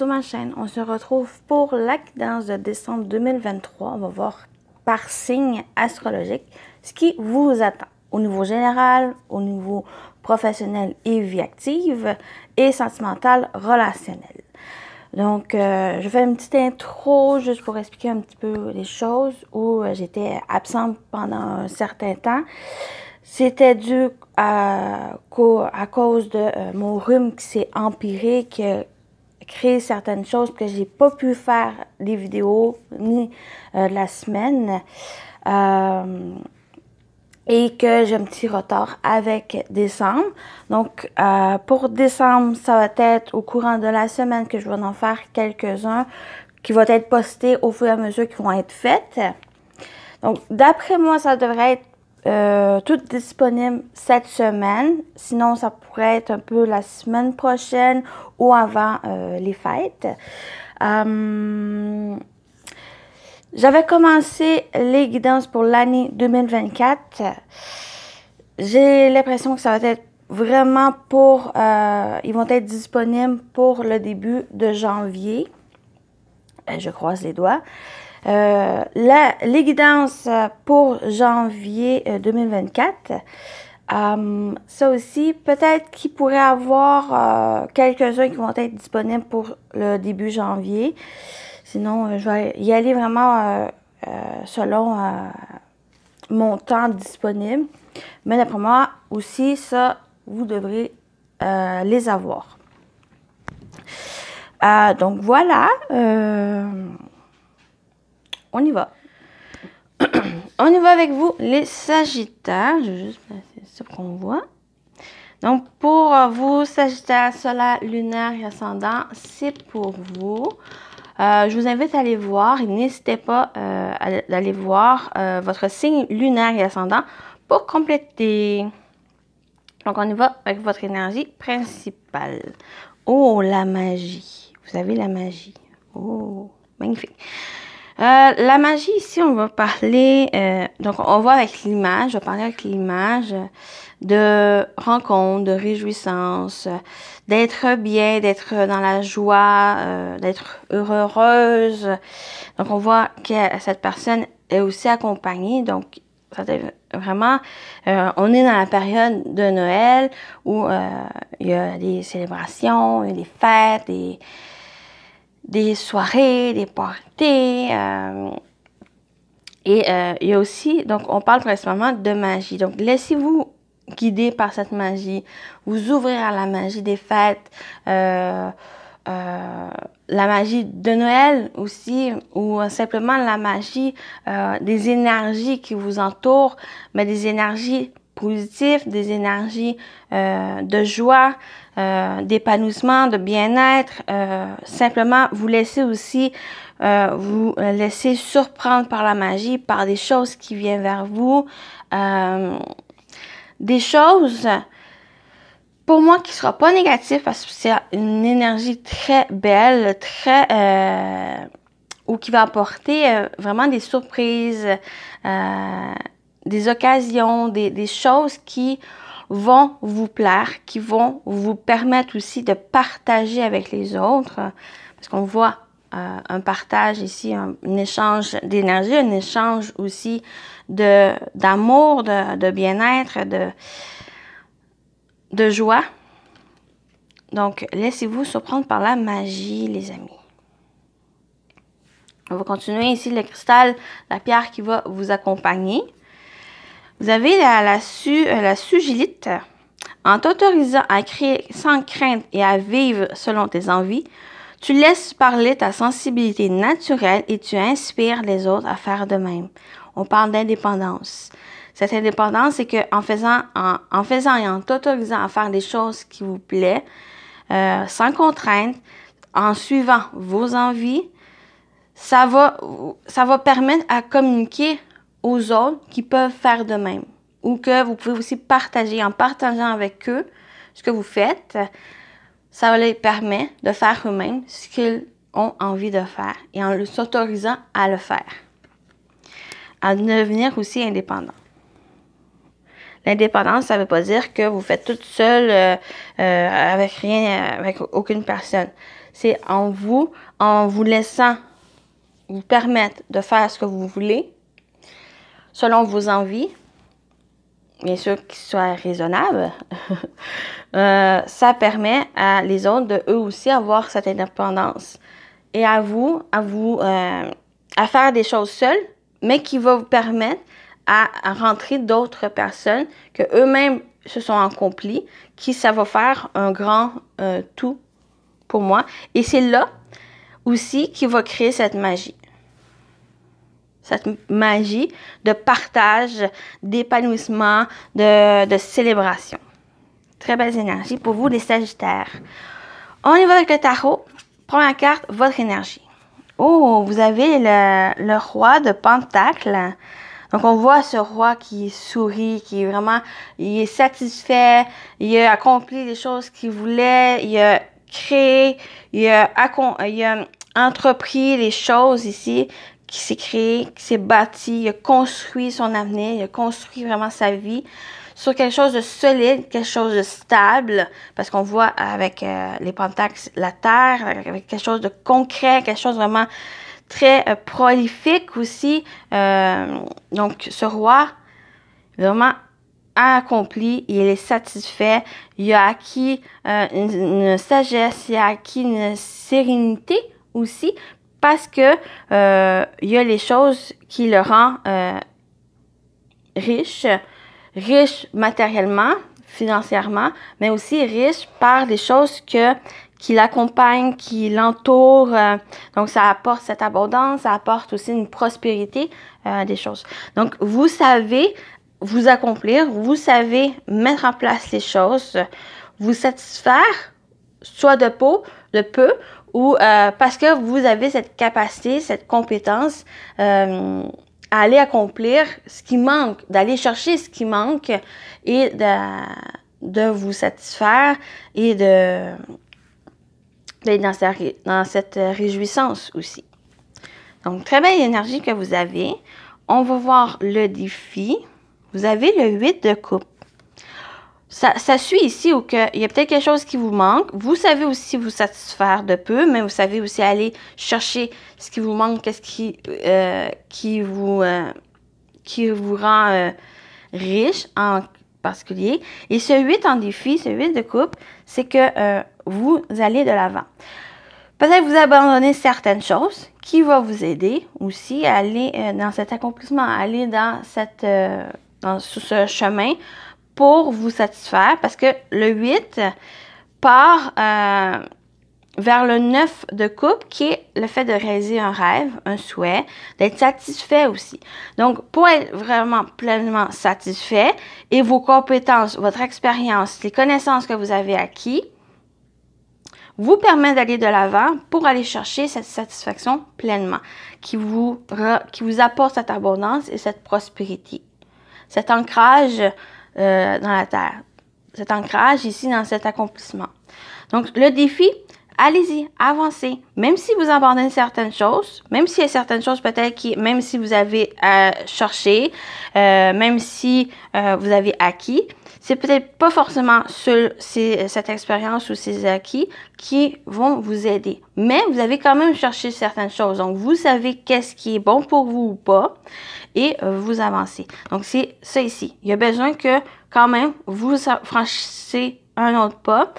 sur ma chaîne. On se retrouve pour la guidance de décembre 2023. On va voir par signe astrologique ce qui vous attend au niveau général, au niveau professionnel et vie active et sentimental relationnel. Donc, je fais une petite intro juste pour expliquer un petit peu les choses où j'étais absente pendant un certain temps. C'était dû à cause de mon rhume qui s'est empiré, qui a créé certaines choses que j'ai pas pu faire des vidéos ni de la semaine. Et que j'ai un petit retard avec décembre. Donc, pour décembre, ça va être au courant de la semaine que je vais en faire quelques-uns qui vont être postés au fur et à mesure qu'ils vont être faits. Donc, d'après moi, ça devrait être tout disponible cette semaine. Sinon, ça pourrait être un peu la semaine prochaine ou avant les fêtes. J'avais commencé les guidances pour l'année 2024. J'ai l'impression que ça va être vraiment pour... ils vont être disponibles pour le début de janvier. Je croise les doigts. Les guidances pour janvier 2024, ça aussi, peut-être qu'il pourrait y avoir quelques-uns qui vont être disponibles pour le début janvier. Sinon, je vais y aller vraiment selon mon temps disponible. Mais d'après moi aussi, ça, vous devrez les avoir. Donc voilà, on y va. On y va avec vous, les Sagittaires. Je vais juste placer ça pour qu'on voit. Donc, pour vous, Sagittaires, solaire, lunaire et ascendant, c'est pour vous. Je vous invite à aller voir et n'hésitez pas d'aller voir votre signe lunaire et ascendant pour compléter. Donc, on y va avec votre énergie principale. Oh, la magie. Vous avez la magie. Oh, magnifique. La magie, ici, on va parler, donc on va avec l'image, je vais parler avec l'image de rencontre, de réjouissance, d'être bien, d'être dans la joie, d'être heureuse. Donc, on voit que cette personne est aussi accompagnée, donc ça vraiment, on est dans la période de Noël où il y a des célébrations, il y a des fêtes, des soirées, des parties. Et il y a aussi, donc on parle principalement de magie. Donc laissez-vous guider par cette magie. Vous ouvrir à la magie des fêtes. La magie de Noël aussi. Ou simplement la magie des énergies qui vous entourent. Mais des énergies positives, des énergies de joie, d'épanouissement, de bien-être. Simplement, vous laissez aussi vous laissez surprendre par la magie, par des choses qui viennent vers vous. Des choses, pour moi, qui ne sera pas négative parce que c'est une énergie très belle, très... ou qui va apporter vraiment des surprises, des occasions, des choses qui vont vous plaire, qui vont vous permettre aussi de partager avec les autres. Parce qu'on voit un partage ici, un échange d'énergie, un échange aussi d'amour, de bien-être, de joie. Donc, laissez-vous surprendre par la magie, les amis. On va continuer ici le cristal, la pierre qui va vous accompagner. Vous avez la sugilite. En t'autorisant à créer sans crainte et à vivre selon tes envies, tu laisses parler ta sensibilité naturelle et tu inspires les autres à faire de même. On parle d'indépendance. Cette indépendance, c'est qu'en faisant et en t'autorisant à faire des choses qui vous plaisent, sans contrainte, en suivant vos envies, ça va permettre à communiquer aux autres qui peuvent faire de même. Ou que vous pouvez aussi partager, en partageant avec eux ce que vous faites, ça les permet de faire eux-mêmes ce qu'ils ont envie de faire et en s'autorisant à le faire. À devenir aussi indépendant. L'indépendance, ça ne veut pas dire que vous faites toute seule avec rien, avec aucune personne. c'est en vous laissant vous permettre de faire ce que vous voulez, selon vos envies, bien sûr qu'ils soient raisonnables. Ça permet à les autres de eux aussi avoir cette indépendance et à faire des choses seuls, mais qui va vous permettre à rentrer d'autres personnes que eux-mêmes se sont accomplis, qui ça va faire un grand tout pour moi. Et c'est là aussi qui va créer cette magie. Cette magie de partage, d'épanouissement, de célébration. Très belle énergie pour vous, les Sagittaires. On y va avec le tarot. Première carte, votre énergie. Oh, vous avez le roi de Pentacles. Donc, on voit ce roi qui sourit, qui est vraiment, il est satisfait, il a accompli les choses qu'il voulait, il a créé, il a entrepris les choses ici, qui s'est créé, qui s'est bâti, il a construit son avenir, il a construit vraiment sa vie sur quelque chose de solide, quelque chose de stable, parce qu'on voit avec les pentacles la terre, avec quelque chose de concret, quelque chose vraiment très prolifique aussi. Donc, ce roi, vraiment, a accompli, il est satisfait, il a acquis une sagesse, il a acquis une sérénité aussi, parce que il y a les choses qui le rendent riche matériellement, financièrement, mais aussi riche par des choses qui l'accompagnent, qui l'entourent. Donc, ça apporte cette abondance, ça apporte aussi une prospérité des choses. Donc, vous savez vous accomplir, vous savez mettre en place les choses, vous satisfaire, soit de peu, ou parce que vous avez cette capacité, cette compétence à aller accomplir ce qui manque, d'aller chercher ce qui manque et de vous satisfaire et d'être dans cette réjouissance aussi. Donc, très belle énergie que vous avez. On va voir le défi. Vous avez le 8 de coupe. Ça suit ici où il y a peut-être quelque chose qui vous manque. Vous savez aussi vous satisfaire de peu, mais vous savez aussi aller chercher ce qui vous manque, qu'est-ce qui vous rend riche en particulier. Et ce 8 en défi, ce 8 de coupe, c'est que vous allez de l'avant. Peut-être vous abandonnez certaines choses qui vont vous aider aussi à aller dans cet accomplissement, à aller sur ce chemin pour vous satisfaire, parce que le 8 part vers le 9 de coupe, qui est le fait de réaliser un rêve, un souhait, d'être satisfait aussi. Donc, pour être vraiment pleinement satisfait, et vos compétences, votre expérience, les connaissances que vous avez acquis, vous permet d'aller de l'avant pour aller chercher cette satisfaction pleinement, qui vous apporte cette abondance et cette prospérité. Cet ancrage dans la terre. Cet ancrage ici dans cet accomplissement. Donc, le défi, allez-y, avancez. Même si vous abandonnez certaines choses, même s'il y a certaines choses peut-être même si vous avez cherché, même si vous avez acquis, c'est peut-être pas forcément cette expérience ou ces acquis qui vont vous aider. Mais vous avez quand même cherché certaines choses. Donc, vous savez qu'est-ce qui est bon pour vous ou pas et vous avancez. Donc, c'est ça ici. Il y a besoin que quand même vous franchissez un autre pas.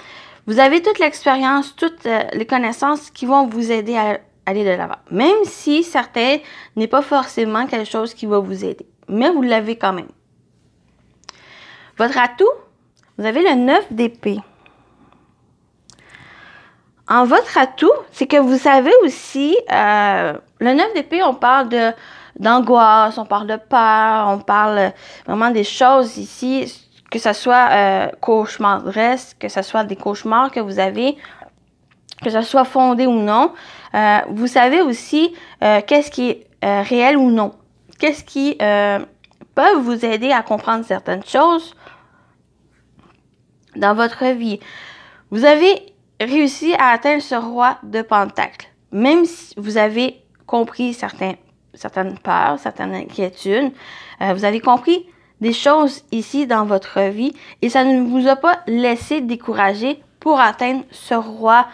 Vous avez toute l'expérience, toutes les connaissances qui vont vous aider à aller de l'avant. Même si certains n'est pas forcément quelque chose qui va vous aider. Mais vous l'avez quand même. Votre atout, vous avez le 9 d'épée. En votre atout, c'est que vous savez aussi, le 9 d'épée, on parle d'angoisse, on parle de peur, on parle vraiment des choses ici, que ce soit cauchemardesque, que ce soit des cauchemars que vous avez, que ce soit fondé ou non. Vous savez aussi qu'est-ce qui est réel ou non. Qu'est-ce qui peut vous aider à comprendre certaines choses dans votre vie. Vous avez réussi à atteindre ce roi de Pentacles. Même si vous avez compris certaines peurs, certaines inquiétudes, vous avez compris des choses ici dans votre vie et ça ne vous a pas laissé décourager pour atteindre ce roi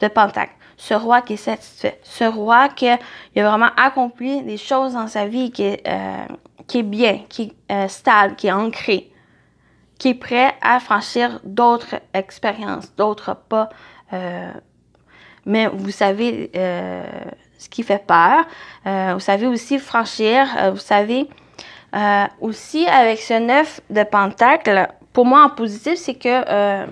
de Pentacles. ce roi qui est satisfait, ce roi qui a vraiment accompli des choses dans sa vie, qui est bien, qui est stable, qui est ancré, qui est prêt à franchir d'autres expériences, d'autres pas. Mais vous savez ce qui fait peur. Vous savez aussi franchir. Vous savez aussi avec ce 9 de Pentacle, pour moi en positif, c'est que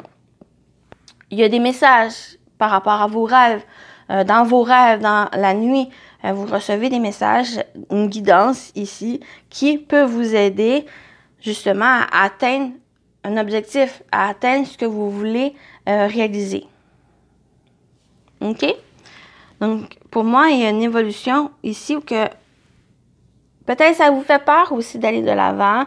il y a des messages par rapport à vos rêves. Dans vos rêves, dans la nuit, vous recevez des messages, une guidance ici qui peut vous aider justement à atteindre un objectif, à atteindre ce que vous voulez réaliser. OK? Donc, pour moi, il y a une évolution ici où que peut-être ça vous fait peur aussi d'aller de l'avant,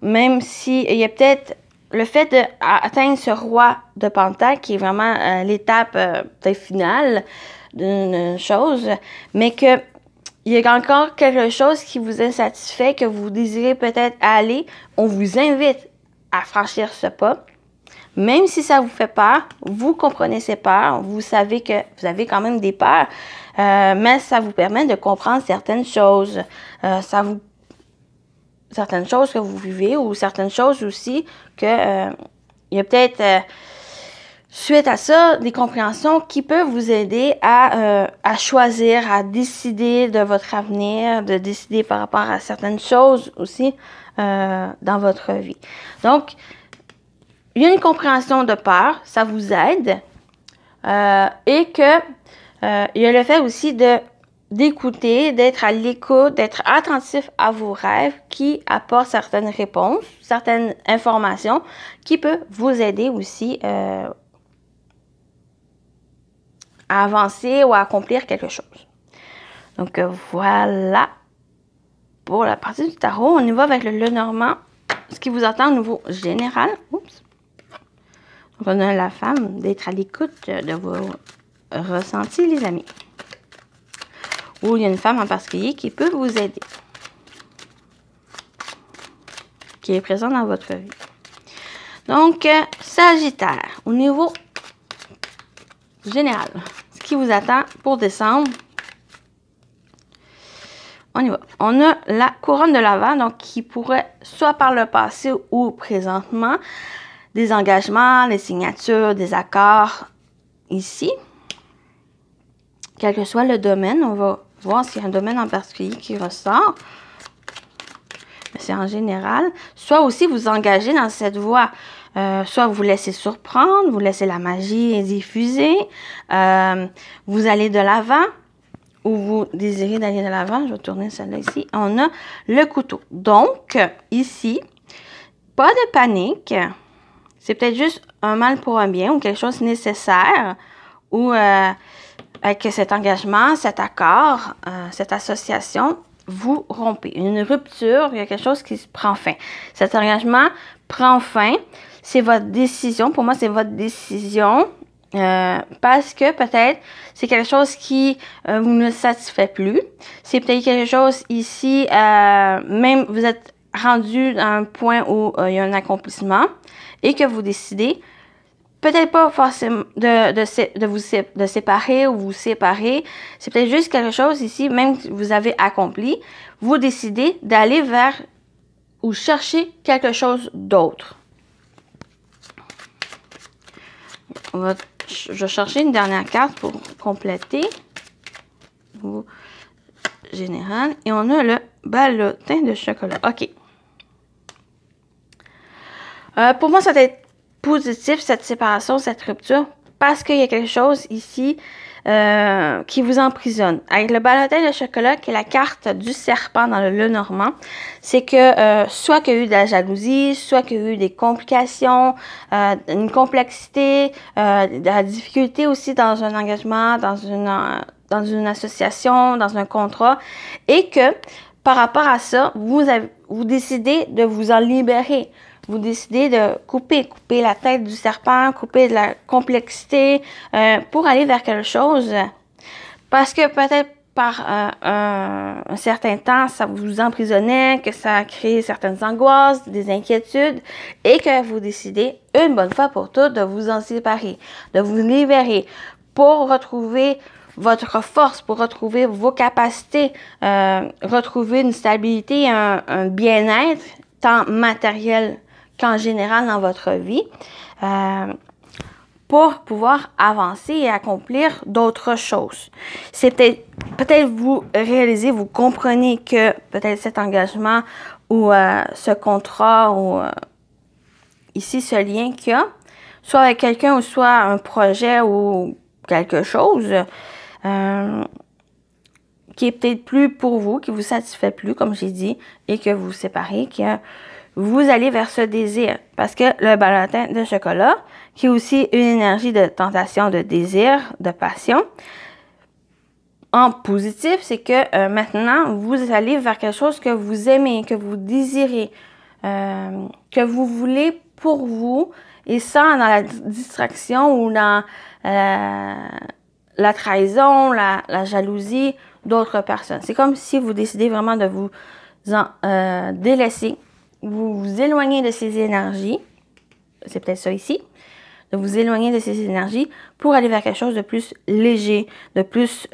même si il y a peut-être le fait d'atteindre ce roi de Pentacle qui est vraiment l'étape peut-être finale d'une chose, mais que il y a encore quelque chose qui vous insatisfait, que vous désirez peut-être aller, on vous invite à franchir ce pas. Même si ça vous fait peur, vous comprenez ces peurs, vous savez que vous avez quand même des peurs, mais ça vous permet de comprendre certaines choses. Certaines choses que vous vivez ou certaines choses aussi que il y a peut-être suite à ça des compréhensions qui peuvent vous aider à choisir, à décider de votre avenir, de décider par rapport à certaines choses aussi dans votre vie. Donc, il y a une compréhension de peur, ça vous aide, et que il y a le fait aussi d'écouter, d'être à l'écoute, d'être attentif à vos rêves qui apportent certaines réponses, certaines informations qui peuvent vous aider aussi à avancer ou à accomplir quelque chose. Donc voilà pour la partie du tarot. On y va avec le Lenormand, ce qui vous attend au niveau général. Oups. Donc, on a la femme d'être à l'écoute de vos ressentis, les amis. Ou il y a une femme en particulier qui peut vous aider, qui est présente dans votre vie. Donc, Sagittaire, au niveau général, ce qui vous attend pour décembre, on y va. On a la couronne de l'Avent, donc qui pourrait, soit par le passé ou présentement, des engagements, des signatures, des accords ici. Quel que soit le domaine, on va voir s'il y a un domaine en particulier qui ressort. Mais c'est en général. Soit aussi vous engagez dans cette voie. Soit vous laissez surprendre, vous laissez la magie diffuser. Vous allez de l'avant ou vous désirez d'aller de l'avant. Je vais tourner celle-là ici. On a le couteau. Donc, ici, pas de panique. C'est peut-être juste un mal pour un bien ou quelque chose de nécessaire ou avec cet engagement, cet accord, cette association, vous rompez. Une rupture, il y a quelque chose qui prend fin. Cet engagement prend fin. C'est votre décision. Pour moi, c'est votre décision parce que peut-être c'est quelque chose qui vous ne satisfait plus. C'est peut-être quelque chose ici, même vous êtes rendu à un point où il y a un accomplissement et que vous décidez peut-être pas forcément de vous séparer ou vous séparer. C'est peut-être juste quelque chose ici, même que vous avez accompli, vous décidez d'aller vers ou chercher quelque chose d'autre. Je vais chercher une dernière carte pour compléter au général. Et on a le ballotin de chocolat. OK. Pour moi, ça doit être positif, cette séparation, cette rupture, parce qu'il y a quelque chose ici qui vous emprisonne. Avec le ballotin de chocolat, qui est la carte du serpent dans le Lenormand, c'est que soit qu'il y a eu de la jalousie, soit qu'il y a eu des complications, une complexité, de la difficulté aussi dans un engagement, dans une association, dans un contrat, et que par rapport à ça, vous décidez de vous en libérer. Vous décidez de couper la tête du serpent, couper de la complexité pour aller vers quelque chose. Parce que peut-être par un certain temps, ça vous emprisonnait, que ça a créé certaines angoisses, des inquiétudes, et que vous décidez une bonne fois pour toutes de vous en séparer, de vous libérer. pour retrouver votre force, pour retrouver vos capacités, retrouver une stabilité, un bien-être, tant matériel qu'en général dans votre vie, pour pouvoir avancer et accomplir d'autres choses. C'est peut-être vous réalisez, vous comprenez que peut-être cet engagement ou ce contrat ou ici ce lien qu'il y a, soit avec quelqu'un ou soit un projet ou quelque chose qui est peut-être plus pour vous, qui vous satisfait plus, comme j'ai dit, et que vous séparez, que vous allez vers ce désir. Parce que le balatin de chocolat, qui est aussi une énergie de tentation, de désir, de passion, en positif, c'est que maintenant, vous allez vers quelque chose que vous aimez, que vous désirez, que vous voulez pour vous, et sans dans la distraction ou dans la trahison, la jalousie d'autres personnes. C'est comme si vous décidez vraiment de vous en délaisser, vous vous éloignez de ces énergies, c'est peut-être ça ici, de vous éloigner de ces énergies pour aller vers quelque chose de plus léger, de plus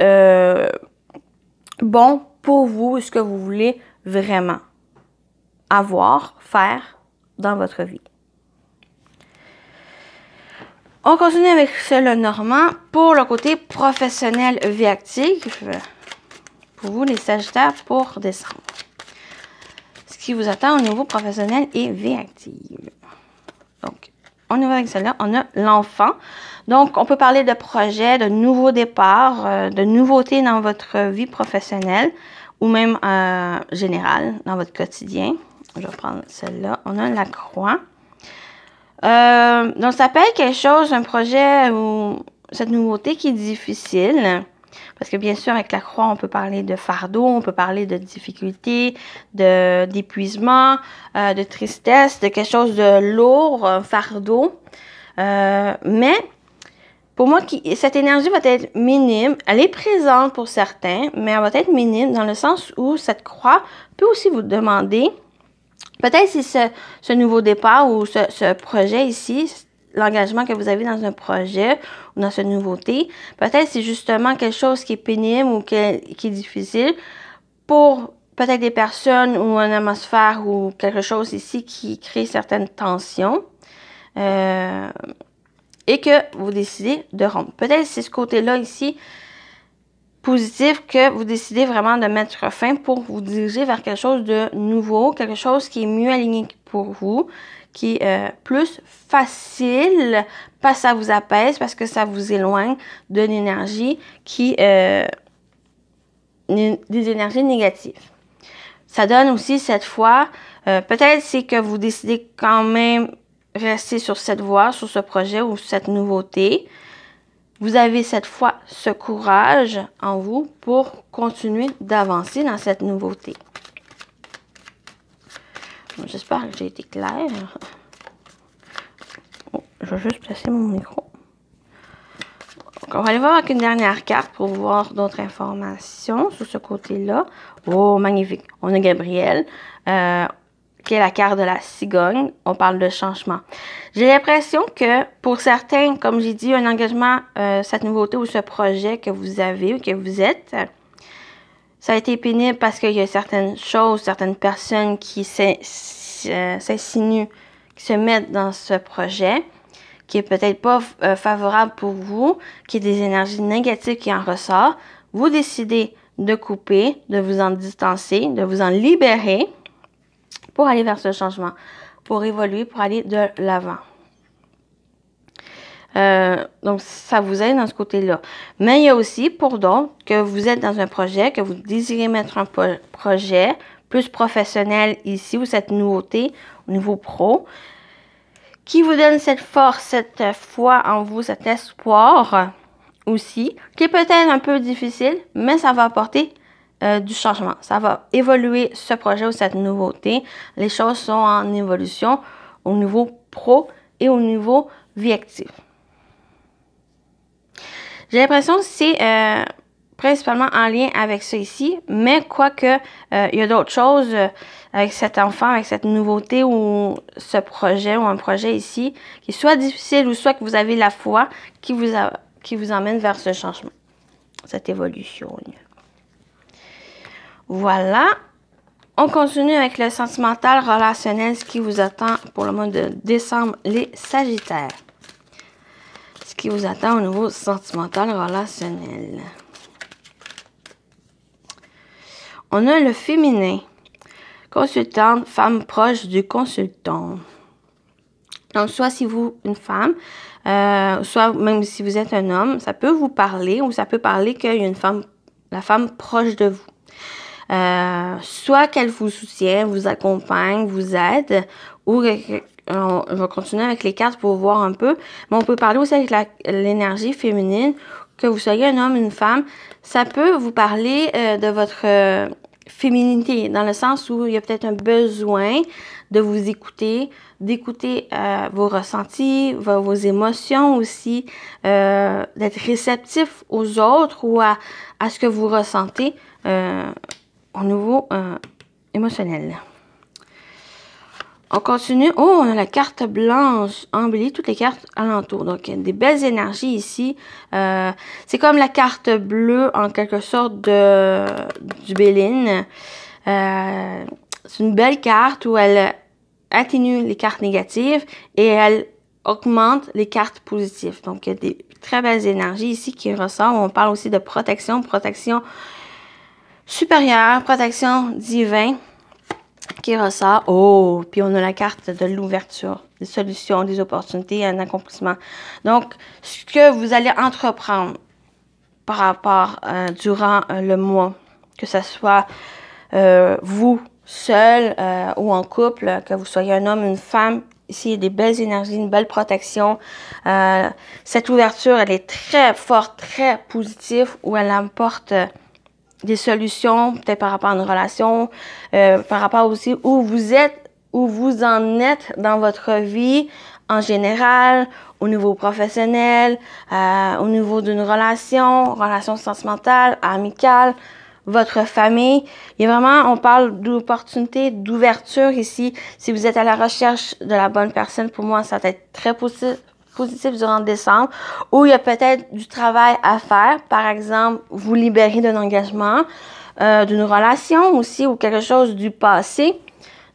bon pour vous, ce que vous voulez vraiment avoir, faire dans votre vie. On continue avec le Normand pour le côté professionnel vie active. Pour vous, les Sagittaires, pour décembre. Ce qui vous attend au niveau professionnel et vie active. Donc, on y va avec celle-là. On a l'enfant. Donc, on peut parler de projets, de nouveaux départs, de nouveautés dans votre vie professionnelle ou même générale, dans votre quotidien. Je vais prendre celle-là. On a la croix. Donc, ça peut être quelque chose, un projet ou cette nouveauté qui est difficile. Parce que bien sûr, avec la croix, on peut parler de fardeau, on peut parler de difficulté, d'épuisement, de tristesse, de quelque chose de lourd, un fardeau. Mais pour moi, cette énergie va être minime. Elle est présente pour certains, mais elle va être minime dans le sens où cette croix peut aussi vous demander, peut-être si ce nouveau départ ou ce projet ici, l'engagement que vous avez dans un projet ou dans cette nouveauté, peut-être c'est justement quelque chose qui est pénible ou qui est difficile pour peut-être des personnes ou une atmosphère ou quelque chose ici qui crée certaines tensions et que vous décidez de rompre. Peut-être c'est ce côté-là ici positif que vous décidez vraiment de mettre fin pour vous diriger vers quelque chose de nouveau, quelque chose qui est mieux aligné pour vous, qui est plus facile, parce que ça vous apaise, parce que ça vous éloigne d'une énergie qui des énergies négatives. Ça donne aussi cette fois, peut-être c'est que vous décidez quand même rester sur cette voie, sur ce projet ou cette nouveauté. Vous avez cette fois ce courage en vous pour continuer d'avancer dans cette nouveauté. J'espère que j'ai été claire. Oh, je vais juste placer mon micro. Donc, on va aller voir avec une dernière carte pour voir d'autres informations sur ce côté-là. Oh, magnifique. On a Gabriel, qui est la carte de la cigogne. On parle de changement. J'ai l'impression que pour certains, comme j'ai dit, un engagement, cette nouveauté ou ce projet que vous avez ou que vous êtes, ça a été pénible parce qu'il y a certaines choses, certaines personnes qui s'insinuent, qui se mettent dans ce projet, qui est peut-être pas favorable pour vous, qui est des énergies négatives qui en ressortent. Vous décidez de couper, de vous en distancer, de vous en libérer pour aller vers ce changement, pour évoluer, pour aller de l'avant. Donc, ça vous aide dans ce côté-là. Mais il y a aussi, pour d'autres, que vous êtes dans un projet, que vous désirez mettre un projet plus professionnel ici, ou cette nouveauté au niveau pro, qui vous donne cette force, cette foi en vous, cet espoir aussi, qui est peut-être un peu difficile, mais ça va apporter du changement. Ça va évoluer ce projet ou cette nouveauté. Les choses sont en évolution au niveau pro et au niveau vie active. J'ai l'impression que c'est principalement en lien avec ça ici, mais quoique il y a d'autres choses avec cet enfant, avec cette nouveauté ou ce projet ou un projet ici, qui soit difficile ou soit que vous avez la foi, qui vous qui vous emmène vers ce changement, cette évolution. Voilà. On continue avec le sentimental relationnel, ce qui vous attend pour le mois de décembre, les Sagittaires. Ce qui vous attend au niveau sentimental relationnel. On a le féminin. Consultante, femme proche du consultant. Donc, soit si vous, une femme, soit même si vous êtes un homme, ça peut vous parler ou ça peut parler qu'il y a une femme, la femme proche de vous. Soit qu'elle vous soutient, vous accompagne, vous aide, ou on va continuer avec les cartes pour voir un peu, mais on peut parler aussi avec l'énergie féminine, que vous soyez un homme, une femme, ça peut vous parler de votre féminité, dans le sens où il y a peut-être un besoin de vous écouter, d'écouter vos ressentis, vos émotions aussi, d'être réceptif aux autres ou à ce que vous ressentez au niveau émotionnel. On continue. Oh, on a la carte blanche embellie, toutes les cartes alentour. Donc, il y a des belles énergies ici. C'est comme la carte bleue, en quelque sorte, du Béline. C'est une belle carte où elle atténue les cartes négatives et elle augmente les cartes positives. Donc, il y a des très belles énergies ici qui ressortent. On parle aussi de protection supérieure, protection divine qui ressort. Oh, puis on a la carte de l'ouverture, des solutions, des opportunités, un accomplissement. Donc, ce que vous allez entreprendre par rapport durant le mois, que ce soit vous seul ou en couple, que vous soyez un homme, une femme, ici il y a des belles énergies, une belle protection. Cette ouverture, elle est très forte, très positive, où elle apporte des solutions, peut-être par rapport à une relation, par rapport aussi où vous êtes, où vous en êtes dans votre vie en général, au niveau professionnel, au niveau d'une relation sentimentale, amicale, votre famille. Il y a vraiment, on parle d'opportunité, d'ouverture ici. Si vous êtes à la recherche de la bonne personne, pour moi, ça va être très positif durant décembre, où il y a peut-être du travail à faire. Par exemple, vous libérer d'un engagement, d'une relation aussi, ou quelque chose du passé,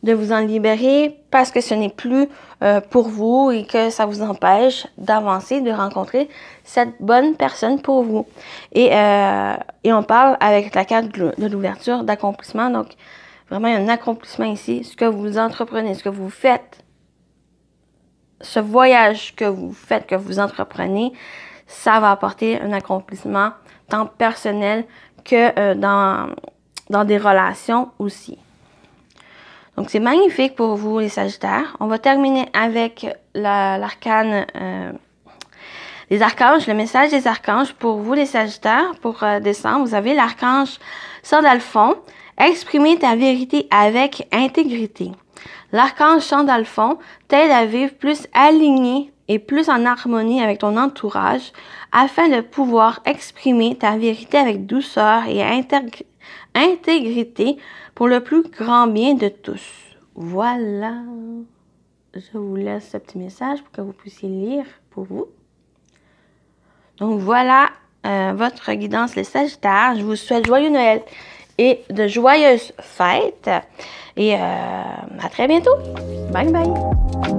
de vous en libérer parce que ce n'est plus pour vous et que ça vous empêche d'avancer, de rencontrer cette bonne personne pour vous. Et on parle avec la carte de l'ouverture, d'accomplissement. Donc, vraiment, il y a un accomplissement ici. Ce que vous entreprenez, ce que vous faites, ce voyage que vous faites, que vous entreprenez, ça va apporter un accomplissement tant personnel que dans des relations aussi. Donc, c'est magnifique pour vous, les Sagittaires. On va terminer avec l'arcane des archanges, le message des archanges pour vous, les Sagittaires, pour décembre. Vous avez l'archange Sandalphon. Exprimer ta vérité avec intégrité. L'archange Sandalphon t'aide à vivre plus aligné et plus en harmonie avec ton entourage afin de pouvoir exprimer ta vérité avec douceur et intégrité pour le plus grand bien de tous. Voilà. Je vous laisse ce petit message pour que vous puissiez lire pour vous. Donc voilà votre guidance, les Sagittaires. Je vous souhaite joyeux Noël et de joyeuses fêtes. Et à très bientôt. Bye bye.